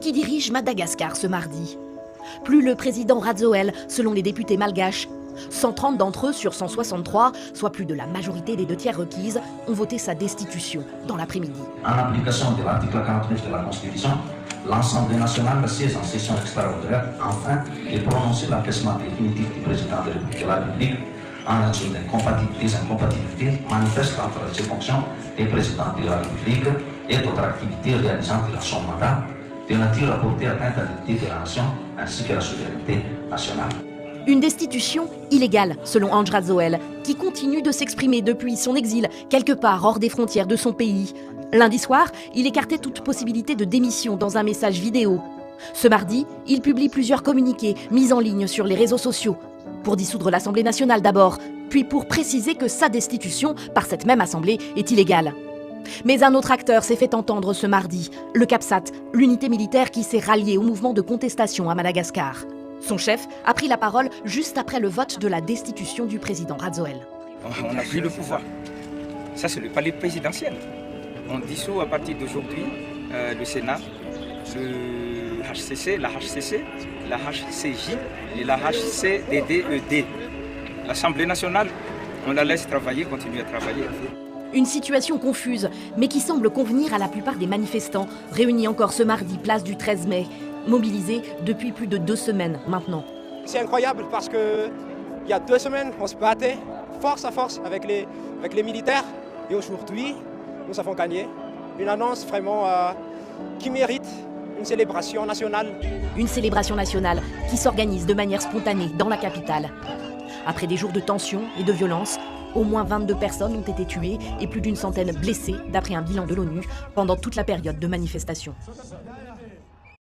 qui dirige Madagascar ce mardi. Plus le président Radzoel, selon les députés malgaches. 130 d'entre eux sur 163, soit plus de la majorité des 2/3 requises, ont voté sa destitution dans l'après-midi. En application de l'article 49 de la Constitution, l'Assemblée nationale siège en session extraordinaire afin de prononcer l'abaissement définitif du président de la République en raison des incompatibilités manifestes entre ses fonctions de président de la République et d'autres activités réalisant son mandat, de nature à porter atteinte à l'unité de la nation ainsi que à la souveraineté nationale. Une destitution illégale, selon Andry Rajoelina, qui continue de s'exprimer depuis son exil, quelque part hors des frontières de son pays. Lundi soir, il écartait toute possibilité de démission dans un message vidéo. Ce mardi, il publie plusieurs communiqués mis en ligne sur les réseaux sociaux. Pour dissoudre l'Assemblée nationale d'abord, puis pour préciser que sa destitution par cette même Assemblée est illégale. Mais un autre acteur s'est fait entendre ce mardi, le CAPSAT, l'unité militaire qui s'est ralliée au mouvement de contestation à Madagascar. Son chef a pris la parole juste après le vote de la destitution du président Radzoel. On a pris le pouvoir. Ça, c'est le palais présidentiel. On dissout à partir d'aujourd'hui le Sénat, le HCC, la HCC, la HCJ et la HCDDED. L'Assemblée nationale, on la laisse travailler, continuer à travailler. Une situation confuse, mais qui semble convenir à la plupart des manifestants, réunis encore ce mardi, place du 13 mai, mobilisés depuis plus de 2 semaines maintenant. C'est incroyable parce qu'il y a 2 semaines, on se battait force à force avec les militaires. Et aujourd'hui, nous avons gagné. Une annonce vraiment qui mérite une célébration nationale. Une célébration nationale qui s'organise de manière spontanée dans la capitale. Après des jours de tension et de violence, au moins 22 personnes ont été tuées et plus d'100 blessées, d'après un bilan de l'ONU, pendant toute la période de manifestation.